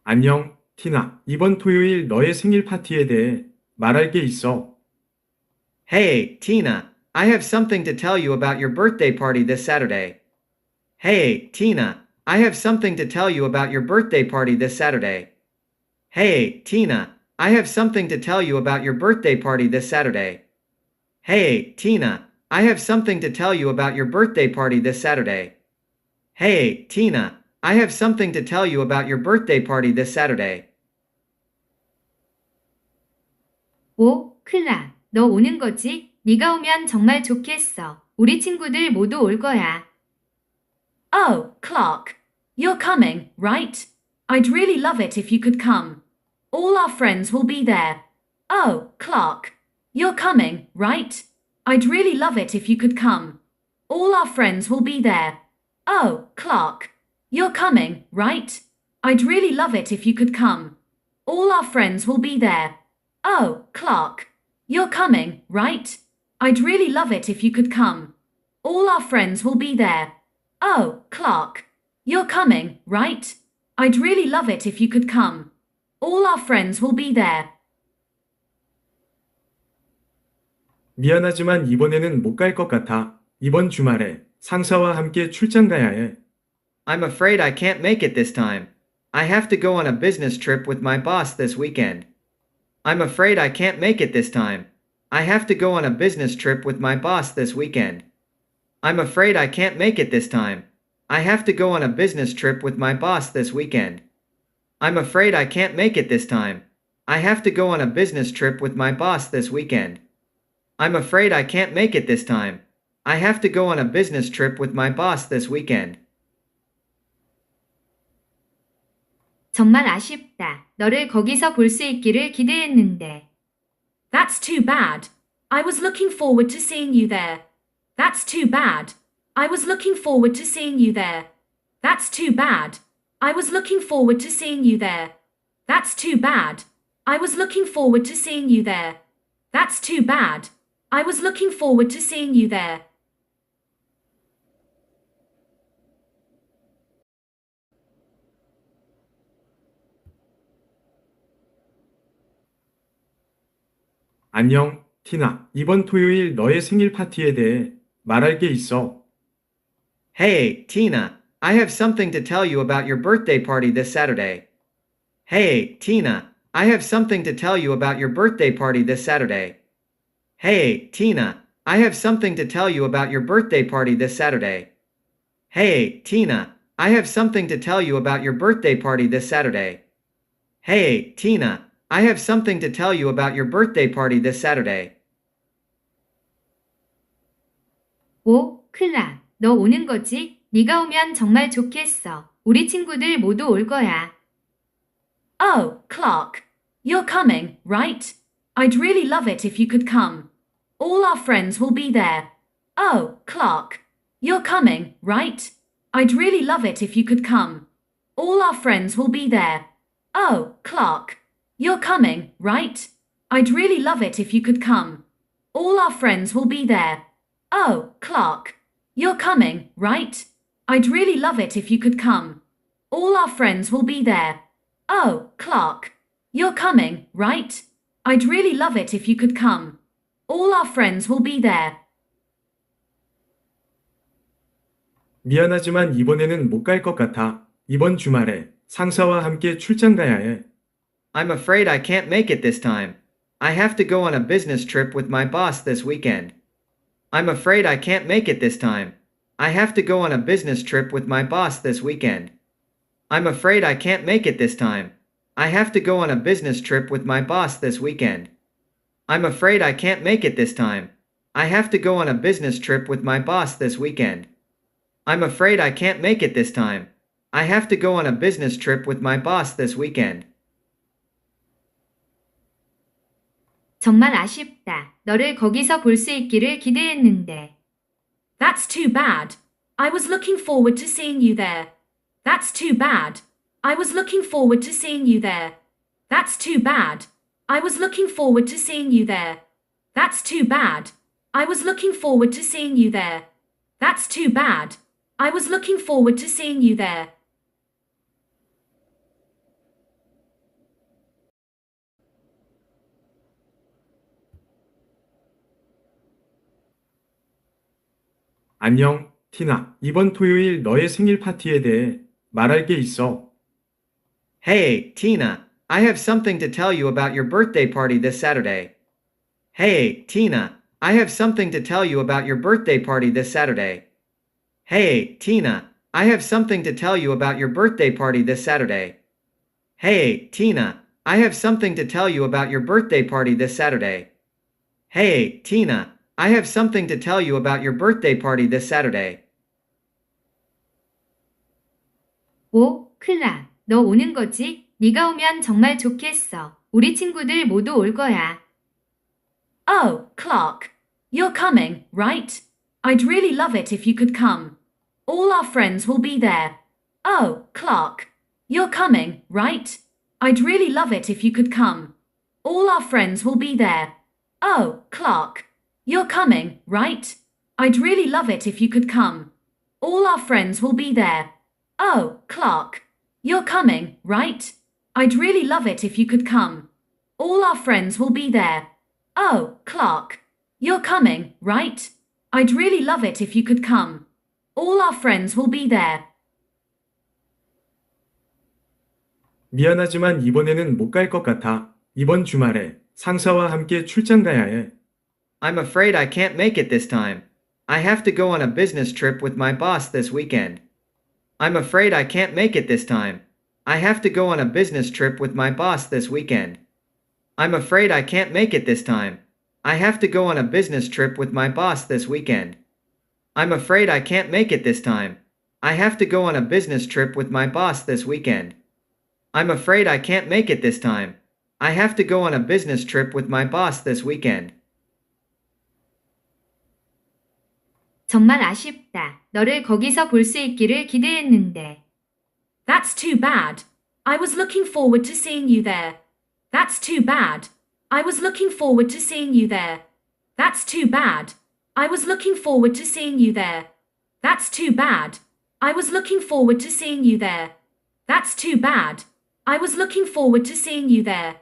안녕, 티나. 이번 토요일 너의 생일 파티에 대해 말할 게 있어. Hey, Tina, I have something to tell you about your birthday party this Saturday. Hey, Tina, I have something to tell you about your birthday party this Saturday. Hey, Tina, I have something to tell you about your birthday party this Saturday. Hey, Tina, I have something to tell you about your birthday party this Saturday. Hey, Tina, I have something to tell you about your birthday party this Saturday. 오, 클라, 너 오는 거지? 네가 오면 정말 좋겠어. 우리 친구들 모두 올 거야. Oh, Clark, you're coming, right? I'd really love it if you could come. All our friends will be there. Oh, Clark, you're coming, right? I'd really love it if you could come. All our friends will be there. Oh, Clark, you're coming, right? I'd really love it if you could come. All our friends will be there. Oh, Clark, you're coming, right? I'd really love it if you could come. All our friends will be there. Oh, Clark, you're coming, right? I'd really love it if you could come. All our friends will be there. 미안하지만 이번에는 못 갈 것 같아. 이번 주말에 상사와 함께 출장 가야 해. I'm afraid I can't make it this time. I have to go on a business trip with my boss this weekend. I'm afraid I can't make it this time. I have to go on a business trip with my boss this weekend. I'm afraid I can't make it this time. I have to go on a business trip with my boss this weekend. I'm afraid I can't make it this time. I have to go on a business trip with my boss this weekend. I'm afraid I can't make it this time. I have to go on a business trip with my boss this weekend. 정말 아쉽다. 너를 거기서 볼 수 있기를 기대했는데. That's too bad. I was looking forward to seeing you there. That's too bad. I was looking forward to seeing you there. That's too bad. I was looking forward to seeing you there. That's too bad. I was looking forward to seeing you there. That's too bad. I was looking forward to seeing you there. 안녕, 티나. 이번 토요일 너의 생일 파티에 대해 말할 게 있어. Hey, Tina, I have something to tell you about your birthday party this Saturday. Hey, Tina, I have something to tell you about your birthday party this Saturday. Hey, Tina, I have something to tell you about your birthday party this Saturday. Hey, Tina, I have something to tell you about your birthday party this Saturday. Hey, Tina, I have something to tell you about your birthday party this Saturday. 오, 클라, 너 오는 거지? 네가 오면 정말 좋겠어. 우리 친구들 모두 올 거야. Oh, Clark, you're coming, right? I'd really love it if you could come. All our friends will be there. Oh, Clark, you're coming, right? I'd really love it if you could come. All our friends will be there. Oh, Clark, you're coming, right? I'd really love it if you could come. All our friends will be there. Oh, Clark, you're coming, right? I'd really love it if you could come. All our friends will be there. Oh, Clark, you're coming, right? I'd really love it if you could come. All our friends will be there. 미안하지만 이번에는 못 갈 것 같아. 이번 주말에 상사와 함께 출장 가야 해. I'm afraid I can't make it this time. I have to go on a business trip with my boss this weekend. I'm afraid I can't make it this time. I have to go on a business trip with my boss this weekend. I'm afraid I can't make it this time. I have to go on a business trip with my boss this weekend. I'm afraid I can't make it this time. I have to go on a business trip with my boss this weekend. I'm afraid I can't make it this time. I have to go on a business trip with my boss this weekend. 정말 아쉽다. 너를 거기서 볼 수 있기를 기대했는데. That's too bad. I was looking forward to seeing you there. That's too bad. I was looking forward to seeing you there. That's too bad. I was looking forward to seeing you there. That's too bad. I was looking forward to seeing you there. That's too bad. I was looking forward to seeing you there. 안녕, 티나. 이번 토요일 너의 생일 파티에 대해 말할 게 있어. Hey, Tina, I have something to tell you about your birthday party this Saturday. Hey, Tina, I have something to tell you about your birthday party this Saturday. Hey, Tina, I have something to tell you about your birthday party this Saturday. Hey, Tina, I have something to tell you about your birthday party this Saturday. Hey, Tina, I have something to tell you about your birthday party this Saturday. 오, 클라, 너 오는 거지? 네가 오면 정말 좋겠어. 우리 친구들 모두 올 거야. Oh, Clark. You're coming, right? I'd really love it if you could come. All our friends will be there. Oh, Clark. You're coming, right? I'd really love it if you could come. All our friends will be there. Oh, Clark. You're coming, right? I'd really love it if you could come. All our friends will be there. Oh, Clark. You're coming, right? I'd really love it if you could come. All our friends will be there. Oh, Clark. You're coming, right? I'd really love it if you could come. All our friends will be there. 미안하지만 이번에는 못 갈 것 같아. 이번 주말에 상사와 함께 출장 가야 해. I'm afraid I can't make it this time. I have to go on a business trip with my boss this weekend. I'm afraid I can't make it this time. I have to go on a business trip with my boss this weekend. I'm afraid I can't make it this time. I have to go on a business trip with my boss this weekend. I'm afraid I can't make it this time. I have to go on a business trip with my boss this weekend. I'm afraid I can't make it this time. I have to go on a business trip with my boss this weekend. 정말 아쉽다. 너를 거기서 볼 수 있기를 기대했는데. That's too bad. I was looking forward to seeing you there. That's too bad. I was looking forward to seeing you there. That's too bad. I was looking forward to seeing you there. That's too bad. I was looking forward to seeing you there. That's too bad. I was looking forward to seeing you there.